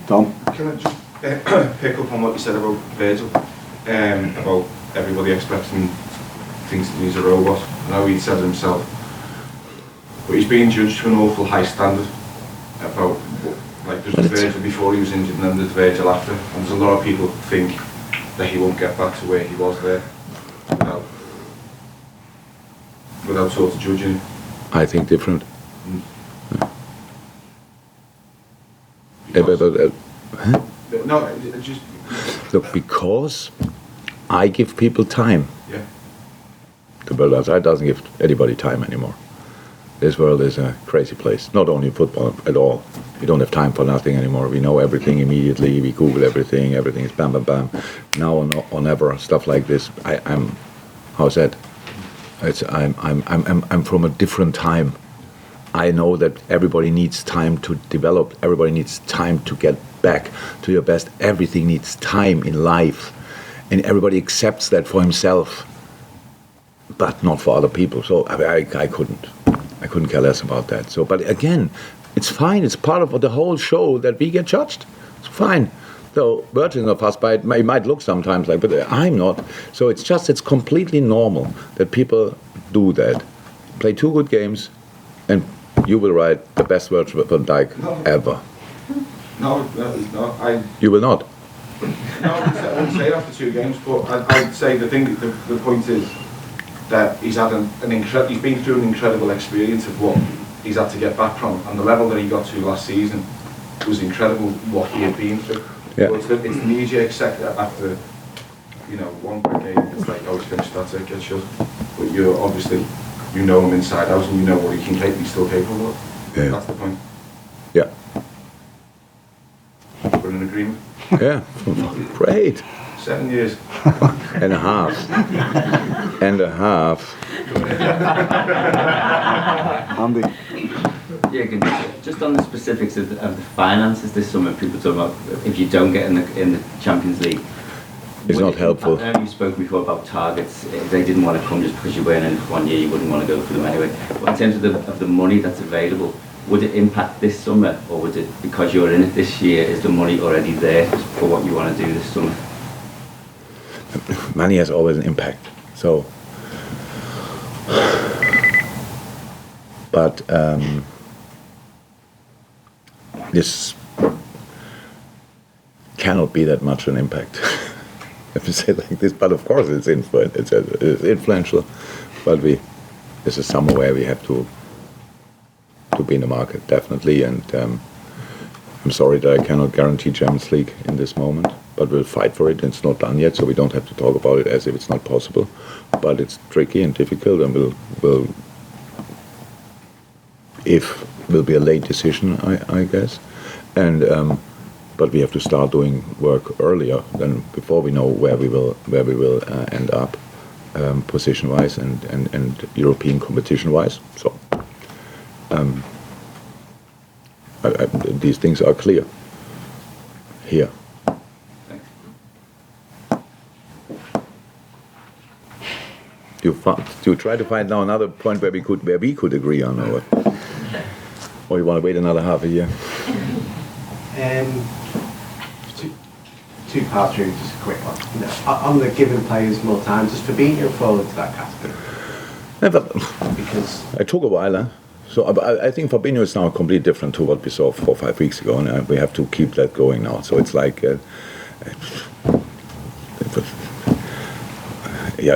Tom? Can I just pick up on what you said about Virgil? About everybody expecting things to be as a robot. I know he said it himself, but he's being judged to an awful high standard about, like, there's Virgil before he was injured and then there's Virgil after, and there's a lot of people think that he won't get back to where he was there without sort of judging him. I think different. No, just... Look, because I give people time. Yeah. The world outside doesn't give anybody time anymore. This world is a crazy place. Not only football, at all. We don't have time for nothing anymore. We know everything immediately. We Google everything. Everything is bam, bam, bam. Now or never, stuff like this. I'm how's that? I'm from a different time. I know that everybody needs time to develop. Everybody needs time to get back to your best. Everything needs time in life, and everybody accepts that for himself, but not for other people. So I couldn't care less about that. So, but again, it's fine. It's part of the whole show that we get judged. It's fine. So Virgil's not fussed by it. It might look sometimes like, but I'm not. So it's completely normal that people do that. Play 2 good games, and you will write the best Virgil van Dijk ever. No, You will not. No, I wouldn't say after 2 games, but I'd say the point is that he's had he's been through an incredible experience of what he's had to get back from, and the level that he got to last season was incredible. What he had been through. Yeah. But it's the knee-jerk sector after, one bad game. It's like, oh, it's finished. That's it. Get shut. But you're obviously, you know him inside out, and you know what he can he's still capable of. Yeah. That's the point. Yeah. We're in agreement. Yeah. Great. 7 years. And a half. Andy? Jurgen, just on the specifics of the finances this summer, people talk about if you don't get in the Champions League. It's not helpful. I know you spoke before about targets. If they didn't want to come just because you weren't in it for 1 year, you wouldn't want to go for them anyway. But in terms of the money that's available, would it impact this summer, or would it, because you're in it this year, is the money already there for what you want to do this summer? Money has always an impact. So, but this cannot be that much an impact. If you say it like this, but of course it's influential. But this is somewhere where we have to be in the market, definitely. And I'm sorry that I cannot guarantee Champions League in this moment, but we'll fight for it. It's not done yet, so we don't have to talk about it as if it's not possible. But it's tricky and difficult, and will be a late decision, I guess. And but we have to start doing work earlier than before we know where we will end up, position-wise and European competition-wise. So these things are clear here. You try to find now another point where we could agree on, or you want to wait another half a year? Two parts, really, just a quick one. On the giving players more time, does Fabinho fall into that category? Because it took a while, huh? So I think Fabinho is now completely different to what we saw 4 or 5 weeks ago, and we have to keep that going now. So it's like, it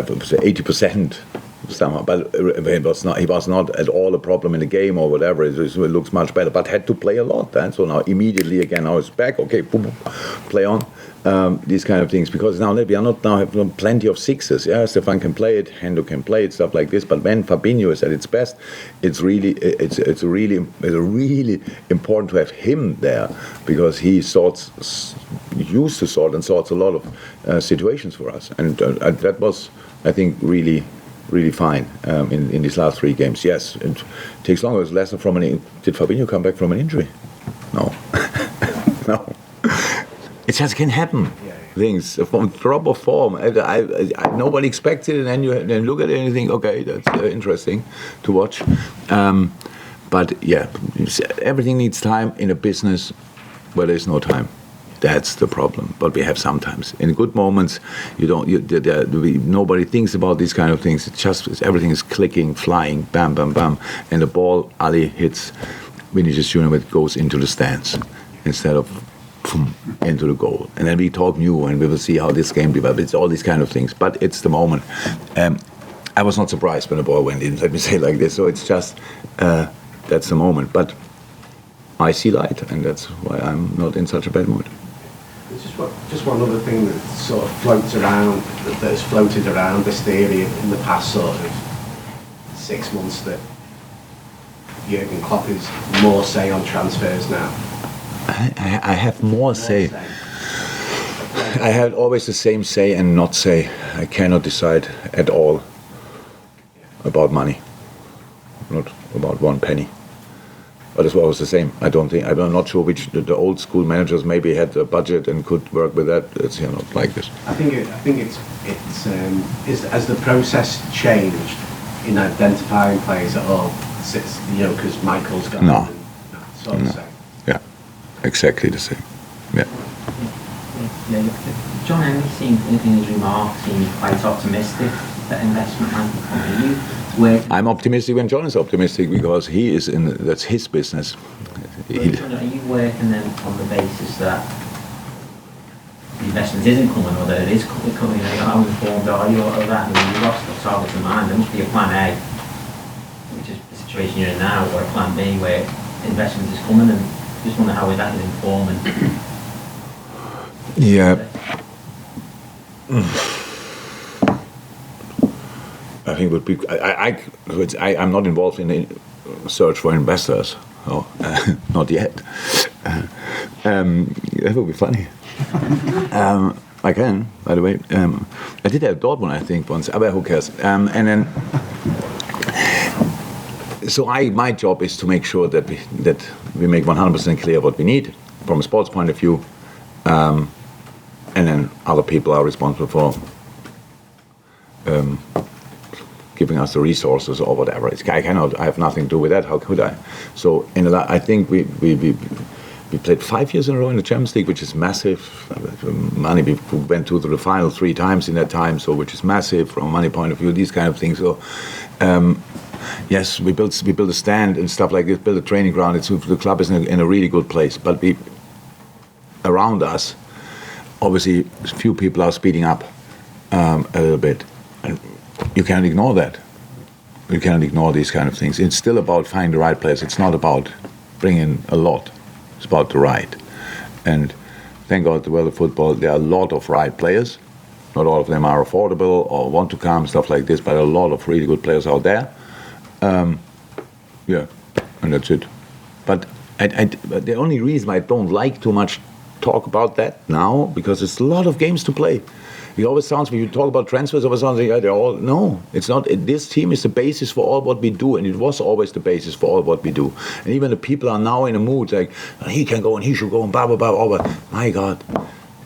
was 80% somehow, but he was not at all a problem in the game or whatever. It looks much better, but had to play a lot. Then so now immediately again, now it's back. Okay, boom, boom, play on. These kind of things, because now we are not now have plenty of sixes. Yeah, Stefan can play it, Hendo can play it, stuff like this. But when Fabinho is at its best, it's really important to have him there, because he used to sort a lot of situations for us, and that was, I think, really fine in these last 3 games. Yes, it takes longer. It's lesson from did Fabinho come back from an injury? No. No. It just can happen. Things from drop of form. Nobody expects it, and then you look at it and you think, okay, that's interesting to watch. But yeah, everything needs time in a business where there's no time. That's the problem. But we have sometimes. In good moments, nobody thinks about these kind of things. Everything is clicking, flying, bam, bam, bam, and the ball Ali hits Vinicius Junior, it goes into the stands instead of boom, into the goal. And then we talk new, and we will see how this game develops. It's all these kind of things. But it's the moment. I was not surprised when the ball went in. Let me say it like this. So it's just that's the moment. But I see light, and that's why I'm not in such a bad mood. Just one other thing that sort of floats around, that has floated around this theory in the past sort of 6 months, that Jurgen Klopp is more say on transfers now. I have more say. I had always the same say and not say. I cannot decide at all about money, not about 1 penny. But it's always the same. I'm not sure which the old school managers maybe had a budget and could work with that. It's not like this. I think it's as the process changed in identifying players at all, because Michael's gone. No. Sort of the same. Yeah, exactly the same. Yeah. John Henry seemed, in his remarks, quite optimistic that investment might continue. I'm optimistic when John is optimistic because that's his business. Are you working then on the basis that the investment isn't coming, or that it is coming? How informed are you of that? I mean, you've lost the target in mind. There must be a plan A, which is the situation you're in now, or a plan B where investment is coming, and just wonder how that is informing. Yeah. I think would be. I'm not involved in the search for investors. Not yet. That would be funny. I can, by the way. I did have Dortmund, I think, once. But who cares? And then, so my job is to make sure that we make 100% clear what we need from a sports point of view, and then other people are responsible for giving us the resources or whatever. I have nothing to do with that. How could I? So I think we played 5 years in a row in the Champions League, which is massive. Money, we went to the final 3 times in that time, so which is massive from a money point of view. These kind of things. So yes, we built a stand and stuff like this. Built a training ground. The club is in a really good place, but around us, obviously, few people are speeding up a little bit. And you can't ignore that. You cannot ignore these kind of things. It's still about finding the right players. It's not about bringing a lot. It's about the right. And thank God, the world of football, there are a lot of right players. Not all of them are affordable or want to come, stuff like this, but a lot of really good players out there. Yeah, and that's it. But the only reason I don't like too much talk about that now, because it's a lot of games to play. It always sounds, when you talk about transfers, it always sounds like they're all, no, it's not. This team is the basis for all what we do, and it was always the basis for all what we do. And even the people are now in a mood like, he can go and he should go and blah, blah, blah, blah. But my God,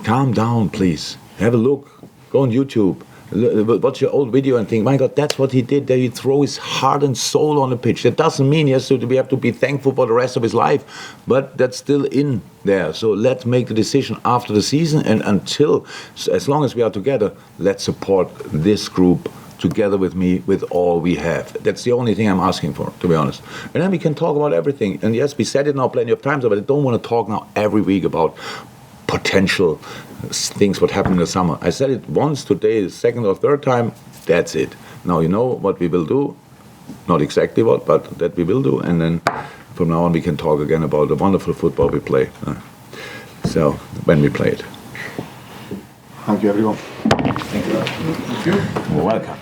calm down, please. Have a look. Go on YouTube. Watch your old video and think, my God, that's what he did. That he throw his heart and soul on the pitch. That doesn't mean we have to be thankful for the rest of his life, but that's still in there. So let's make the decision after the season, and as long as we are together, let's support this group together with me, with all we have. That's the only thing I'm asking for, to be honest. And then we can talk about everything. And yes, we said it now plenty of times, but I don't want to talk now every week about potential things what happened in the summer. I said it once today, the second or third time, that's it. Now you know what we will do, not exactly what, but that we will do, and then from now on we can talk again about the wonderful football we play. So, when we play it. Thank you, everyone. Thank you. You're welcome.